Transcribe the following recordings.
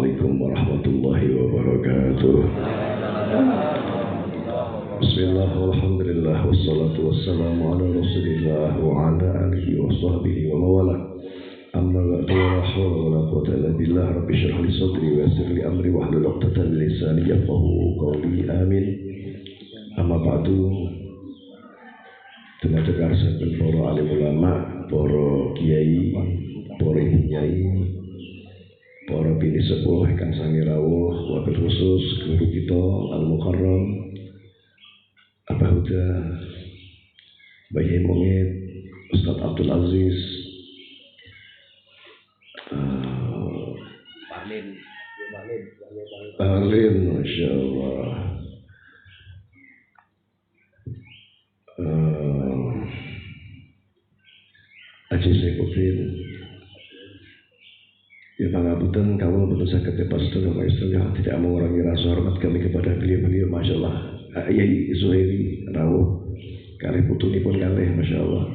Assalamualaikum warahmatullahi wabarakatuh. Bismillah, walhamdulillah, wassalatu wassalamu ala rasulillah wa ala alihi wa sahbihi wa mawala. Amma ba'du, la hawla wa la quwwata illa billah. Rabbi shrah li sadri wa yassir li amri wahlul 'uqdatam min lisani yafqahu qawli. Amin. Amma ba'du. Dengar saben para alim ulama, para kiai, para nyai, para bini sepuh ingkang sami rawuh, wabil khusus guru kita Al-Mukarram Abah Huda, Bayi Mungit, Ustaz Abdul Aziz, Balin, Masya Allah, Haji Sekutin. Ya pangapunten, kamu betul sakit ya setengah setengah tidak mengurangi rasa hormat kami kepada beliau-beliau. Masya Allah, Yai Zuhairi rawuh kali putuni pun kali, Masya Allah.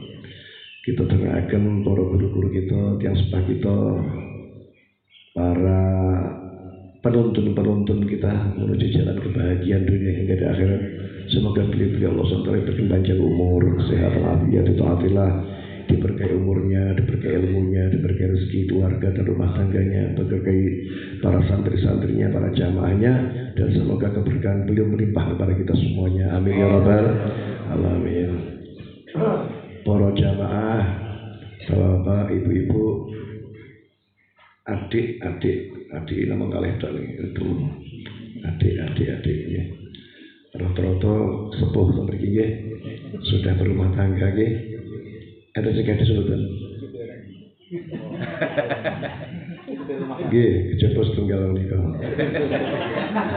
Kita tengahkan para guru-guru kita, tiang sepah kita, para penonton-penonton kita menuju jalan kebahagiaan dunia hingga di akhirat. Semoga beliau-beliau Allah SWT diberikan panjang umur, sehat walafiat, ditaatillah, diberkahi umurnya, diberkahi ilmunya, diberkahi rezeki keluarga dan rumah tangganya, diberkahi para santri-santrinya, para jamaahnya, dan semoga keberkahan beliau melimpah kepada kita semuanya. Amin ya rabbal alamin. Para jamaah, bapak, ibu-ibu, adik nama kalian itu adik ya. Rata-rata sepuh sampai kini sudah berumah tangga ya. Ada juga disebutkan. Nggih, kejaba setunggal menika.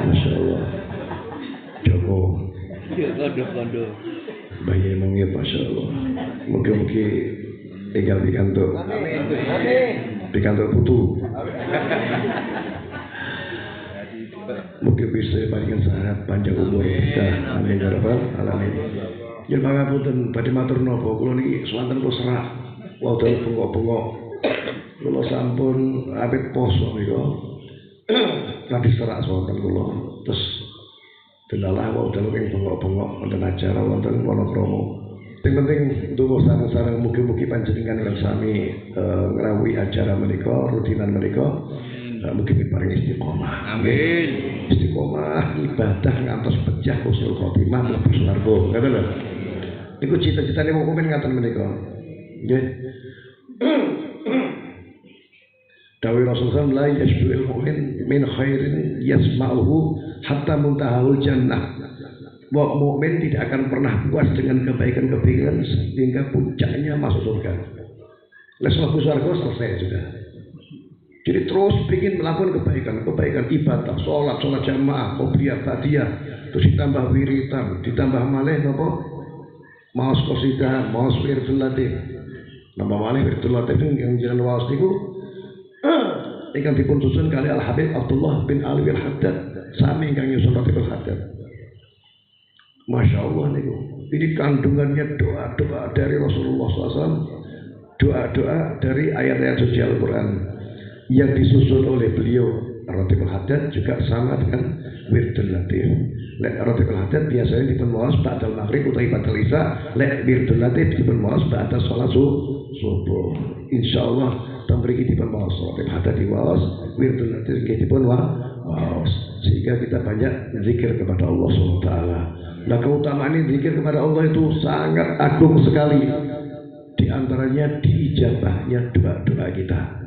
Masya Allah. Joko. Kondo. Bayi mungkin Masya Allah. Mugi-mugi tinggal di kantor. Di kantor putu. Mugi bisa paringan sehat, panjang umur kita. Amin ya rabbal alamin. Yen pangapunten badhe matur napa kula niki swanten kula serak. Wonten bengok-bengok. Kula sampun apik poso nika. Tapi serak swanten kula. Terus delalah wonten ing bengok-bengok wonten acara wonten monokromo. Sing penting ndonga sareng-sareng mugi-mugi panjenengan lan sami ngrawuhi acara menika, rutinan menika. Mugi paring istiqomah. Amin. Istiqomah ibadah ngantos pecah husnul khotimah mlebu swarga. Ngoten lho. Iku cita-citane wong mukmin ngaten menika. Nggih. Dawuh Rasulullah la yashbul mu'min min khairin yasma'uhu hatta muntahul jannah. Wong mukmin tidak akan pernah puas dengan kebaikan-kebaikan sehingga puncaknya masuk surga. Les mlebu swarga selesai sudah. Jadi terus ingin melakukan kebaikan ibadah, sholat jamaah, qobliyah, tadiyah, terus ditambah wiritan, ditambah malih apa? Maos qasidah, maos wirdul latif. Nambah malih wirdul latif yang jalan waos niku ingkang dipun susun kali Al Habib Abdullah bin Alwi Al Haddad, sami ingkang nyusun Ratibul Haddad. Masya Allah niku. Ini kandungannya doa-doa dari Rasulullah SAW, doa-doa dari ayat-ayat suci Al-Quran yang disusun oleh beliau. Ratibul Haddad juga sama dengan wirdul latif. Lek Ratibul Haddad biasanya dipun maos ba'dal maghrib utawi ba'dal isya, lek wirdul latif dipun maos ba'da shalat subuh. Insyaallah tamriki dipun maos Ratibul Haddad diwaos, wirdul latif dipun maos, sehingga kita banyak zikir kepada Allah SWT. Nah, keutamaan zikir kepada Allah itu sangat agung sekali. Di antaranya diijabahnya doa-doa kita.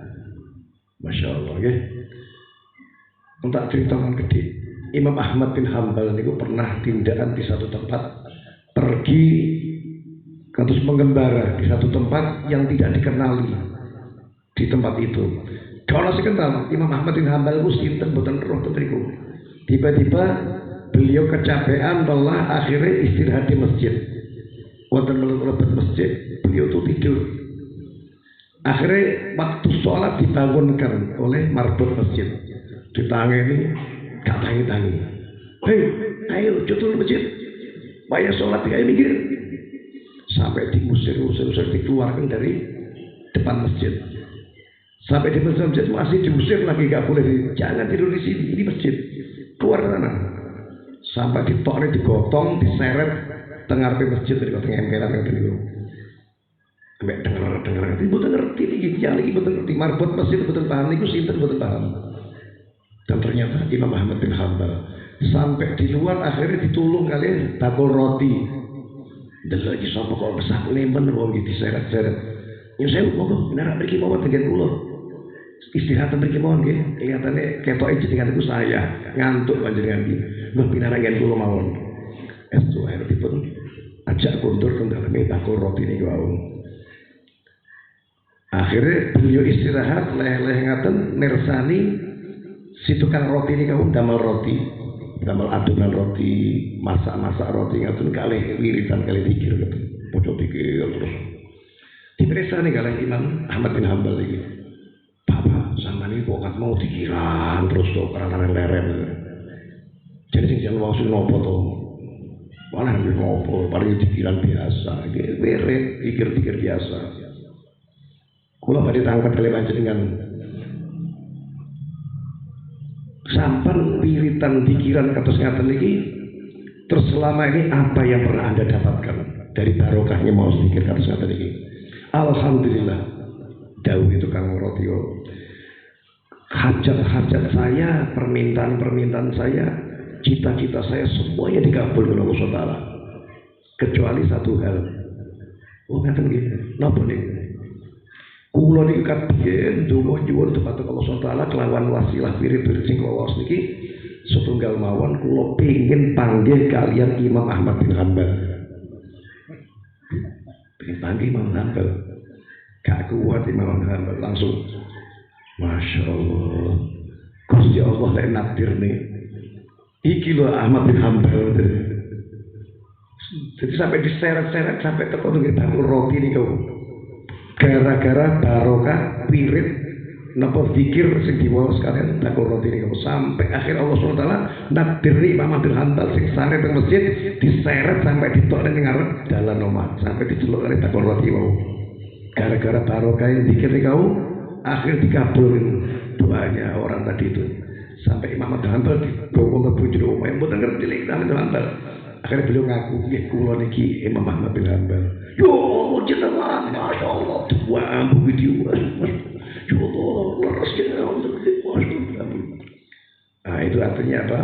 Masya Allah ya. Untuk ceritakan gede, Imam Ahmad bin Hanbal itu pernah tindakan di satu tempat, pergi terus mengembara di satu tempat yang tidak dikenali di tempat itu. Kalau saya kenal Imam Ahmad bin Hanbal itu sinten boten roh tentriku. Tiba-tiba beliau kecapean, lelah, akhirnya istirahat di masjid. Wonten melebat masjid, beliau tuh tidur. Akhirnya waktu sholat dibangunkan oleh marbot masjid. Ditangani, gak tangi-tangi. Hei, ayo jatuh masjid. Bayar sholat, ayo mikir. Sampai diusir-usir dikeluarkan dari depan masjid. Sampai di masjid masih diusir lagi, gak boleh, jangan tidur di sini, ini masjid, keluar ke sana. Sampai ditoknya digotong, diseret tengah masjid dari kota emperan yang dulu. Sampai dengar, ibu ngerti nih, yang lagi betul ngerti, marbot masjid betul paham, itu sinten betul paham. Dan ternyata Imam Ahmad bin Hanbal sampai di luar akhirnya ditulung kalian bakul roti. Dan lagi sampai kalau besar lemben, wong gitu diseret-seret. Ya saya mau benar pergi mau dengan ulo. Istirahat pergi mohon nggih. Kelihatannya ketoke jenengan iku saya ngantuk panjenengan iki. Mbah pinarangan kula mawon. Estu ae dipun ajak kondur teng daleme bakul roti niku wau. Akhirnya beliau istirahat leleh ngaten mirsani si tukang roti niku damel roti, damel adonan roti, masak-masak roti ngaten kalih wiritan kalih pikir gitu. Padha pikir terus. Diperiksa nih kalih Imam Ahmad bin Hanbal iki. Sama ini kok mau dikiran terus tuh karena leren. Jadi sing jangan langsung nopo tuh, malah ambil nopo, paling dikiran biasa, beret pikir-pikir biasa. Kalau pada tangkap oleh panjenengan, sampan wiritan pikiran kados ngaten iki, terus selama ini apa yang pernah Anda dapatkan dari barokahnya mau sedikit kados ngaten iki? Alhamdulillah, dawuh itu Kang Rotio. Hajat-hajat saya, permintaan-permintaan saya, cita-cita saya semuanya dikabulkan oleh Allah Taala. Kecuali satu hal. Oh ngaten nggih, napa niku? Kula niku kabeh donga nyuwun dumateng Allah Taala kelawan wasilah wirid-wirid sing kula waos niki setunggal mawon kula pengin panggih kalian Imam Ahmad bin Hanbal. Pengin panggih Imam Hanbal. Gak kuat Imam Hanbal langsung. Masya Allah, Gusti Allah lek nakdir nih, iki lho Ahmad bin Hanbal. Jadi sampai diseret-seret sampai tekon nggih bakul roti nih kau. Gara-gara barokah wirid napa zikir sing diwaos sekalian bakul roti nih kau. Sampai akhir Allah SWT nakdir nih Imam Ahmad bin Hanbal sing sare teng masjid diseret sampai ditokne ning ngarep dalan omah sampai diceluk kali bakul roti wau. Gara-gara barokah yang zikir nih kau. Akhir dikabulin doanya orang tadi itu sampai Imam Ahmad bin Hanbal dibawa ke jero omah mboten ngerti lek Imam bin Hanbal. Akhirnya beliau ngaku nggih kula niki Imam Ahmad bin Hanbal. Yo jenengan masyaallah wa ambu video. Yo Allah leres jenengan. Nah itu artinya apa?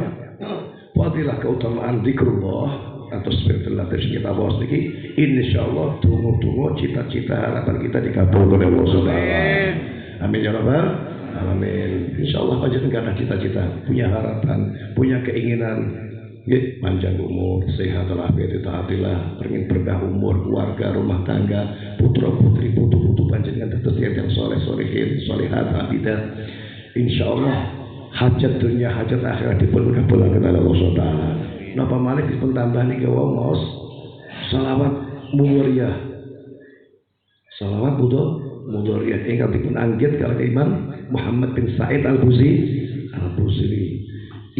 Fadilah keutamaan zikrullah atau spiritual terus kita bahas niki insyaallah tunggu-tunggu cita-cita harapan kita dikabulkan oleh Allah Subhanahu. Amin ya rabbal alamin. Insyaallah panjenengan nggak ada cita-cita, punya harapan, punya keinginan, nggih panjang umur, sehat walafiat taatillah, pengen berkah umur, keluarga, rumah tangga, putra putri, putu panjenengan tetap yang soleh-solehin, solehat, abidah. Insyaallah hajat dunia, hajat akhirat dipun kabulkan oleh Allah SWT. Napa malih dipun tambah niki wau maos selawat mudhoriyah. Selawat mudhoriyah ingkang dipun anggit kalih Imam Muhammad bin Sa'id Al-Busiri.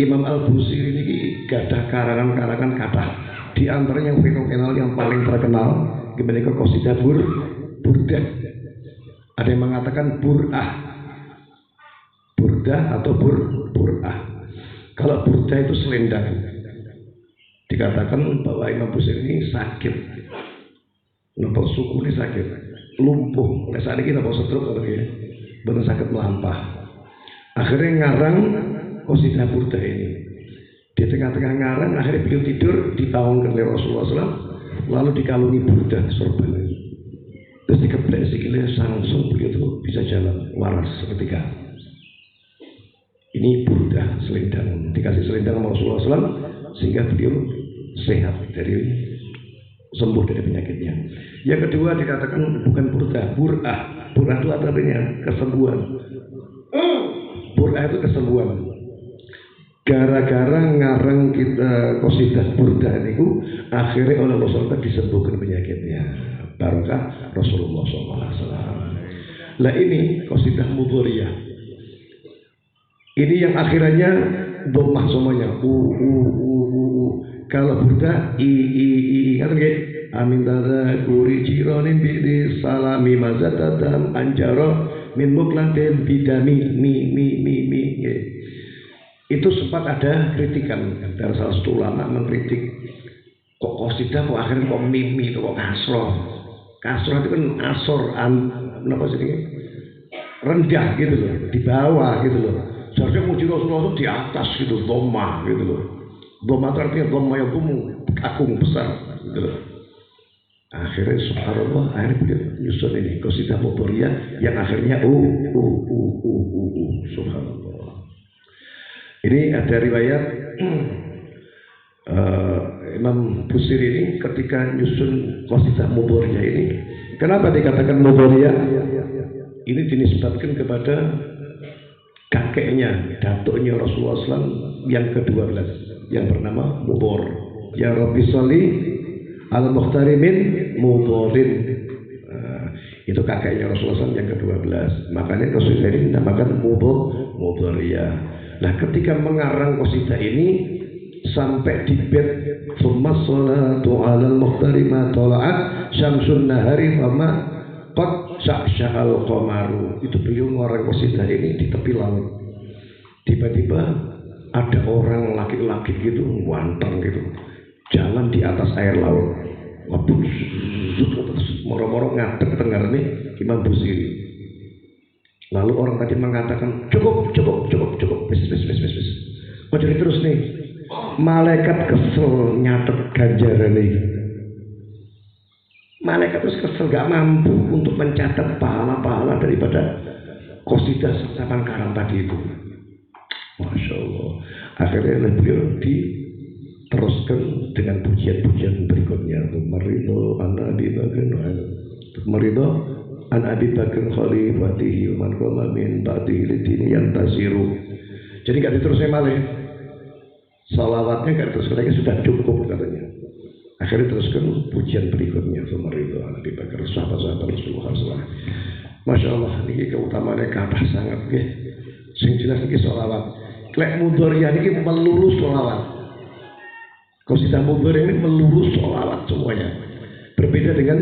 Imam Al-Busiri niki gadah karangan-karangan kathah. Di antaranya yang fenomenal yang paling terkenal kemenika qasidah burdah. Ada yang mengatakan burdah atau burah. Kalau burdah itu selendang. Dikatakan bahwa Imam Busiri ini sakit, napa suku ini sakit, lumpuh. Saat ini napa stroke atau ya, benar sakit melampah. Akhirnya ngarang qasidah burdah ini. Di tengah-tengah ngarang, akhirnya beliau tidur dibangunkan oleh Rasulullah SAW, lalu dikalungi burdah sorban. Terus dikeplek sikilnya langsung beliau itu bisa jalan waras seketika. Ini burdah selendang, dikasih selendang sama Rasulullah SAW sehingga beliau sehat dari sembuh dari penyakitnya. Yang kedua dikatakan bukan burdah, burah. Burah itu artinya kesembuhan. Burah itu kesembuhan. Gara-gara ngarang kita qasidah burdah niku akhirnya oleh Allah SWT disembuhkan penyakitnya. Barokah Rasulullah SAW. Lah ini qasidah mudhoriyah. Ini yang akhirnya dhammah semuanya. Kalau burdah kan nggih. Amin tadzakuri jironin bi salami mazatadam anjaro min mukladin bidami mi. Itu sempat ada kritikan dari salah satu ulama mengkritik kok qasidah kok akhirnya kok mimi kok kasroh itu kan apa sih ini rendah gitu loh, di bawah gitu loh. Seharusnya muji Rasulullah itu di atas gitu, dhamma gitu loh. Dhamma itu artinya dhamma yang agung besar gitu loh. Akhirnya subhanallah, akhirnya beliau nyusun ini qasidah mudhariyah yang akhirnya subhanallah. Ini ada riwayat Imam Busiri ini ketika nyusun qasidah mudhariyah ini. Kenapa dikatakan mudhariyah? Ini dinisbatkan kepada kakeknya, datuknya Rasulullah SAW yang ke-12 yang bernama Mudhar. Ya Rabbi sholli al-Mukhtari min Mudharin. Itu kakeknya Rasulullah SAW yang ke-12. Makanya qasidah ini dinamakan mudhariyah. Nah, ketika mengarang qasidah ini sampai di bait summa sholatu 'alal mukhtari ma tala'at syamsun nahari fama qad sya'sya'al qamaru. Itu beliau ngarang qasidah ini di tepi laut. Tiba-tiba ada orang laki-laki gitu wanteng gitu jalan di atas air laut. Waduh, moro-moro ngadeg tengarane Imam Busiri. Lalu orang tadi mengatakan cukup, bis. Oh jadi terus nih, malaikat kesel nyatet ganjaran nih. Malaikat terus kesel gak mampu untuk mencatat pahala-pahala daripada qasidah sapan karam tadi itu. Masya Allah. Akhirnya beliau diteruskan dengan pujian-pujian berikutnya. Marido an Abi Bakr khalifatihi man qala min ba'dihi lidini yantasiru. Jadi gak diterusnya malah. Salawatnya gak diteruskan lagi, sudah cukup katanya. Akhirnya teruskan pujian berikutnya. Marido an Abi Bakr sahabat-sahabat Rasulullah SAW. Masya Allah, ini keutamaannya kathah sangat nggih. Sing jelas iki selawat. Lek mudhariyah iki melulu selawat. Qasidah mudhariyah ini melulu selawat semuanya. Berbeda dengan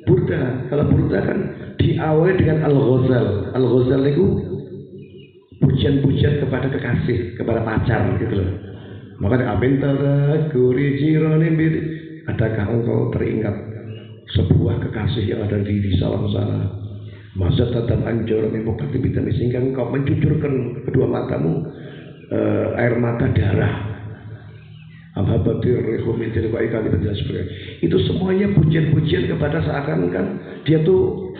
burda. Kalau burda kan diawali dengan al-ghazal. Al-ghazal itu pujian-pujian kepada kekasih, kepada pacar gitu loh. Maka abintara guri jirani bir. Adakah engkau teringat sebuah kekasih yang ada di salam sana? Masa tetap anjur membuka bidang sehingga engkau mencucurkan kedua matamu air mata darah. Itu semuanya pujian-pujian kepada seakan-akan dia tuh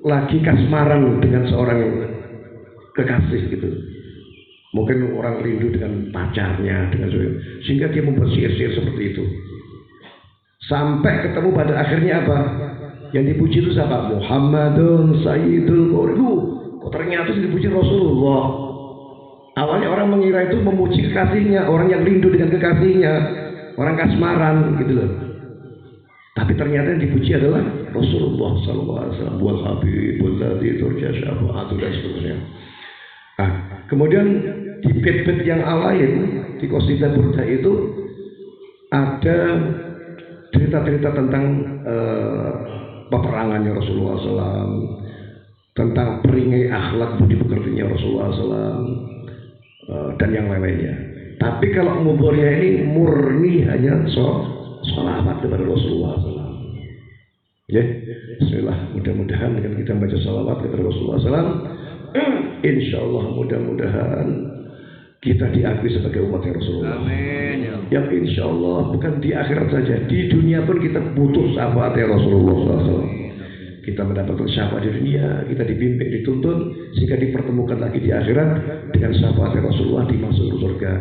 lagi kasmaran dengan seorang kekasih gitu. Mungkin orang rindu dengan pacarnya dengan sehingga dia membuat syair-syair seperti itu. Sampai ketemu pada akhirnya apa? Yang dipuji itu siapa? Muhammadun Sayyidul Qur'an. Kok ternyata dipuji Rasulullah. Awalnya orang mengira itu memuji kekasihnya, orang yang rindu dengan kekasihnya, orang kasmaran gitu loh. Tapi ternyata yang dipuji adalah Rasulullah SAW, wal habibul ladzi turja syafa'atu dan seterusnya. Nah, kemudian di bait-bait yang lain di qasidah burda itu ada cerita-cerita tentang peperangannya Rasulullah SAW, tentang peringai akhlak budi pekertinya Rasulullah SAW, dan yang lainnya. Tapi kalau mudhariyah ini murni hanya sholawat kepada Rasulullah SAW. Ya, bismillah. Mudah-mudahan dengan kita baca sholawat kepada Rasulullah SAW, insya Allah mudah-mudahan kita diakui sebagai umat Rasulullah. Amin. Yang insya Allah bukan di akhirat saja, di dunia pun kita butuh syafaat Rasulullah SAW. Kita mendapatkan syafaat di dunia, kita dibimbing, dituntun, sehingga dipertemukan lagi di akhirat dengan syafaat Rasulullah di masuk surga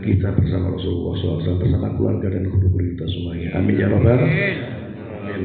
kita bersama Rasulullah SAW, bersama keluarga dan guru-guru kita semuanya. Amin ya Rabbal alamin.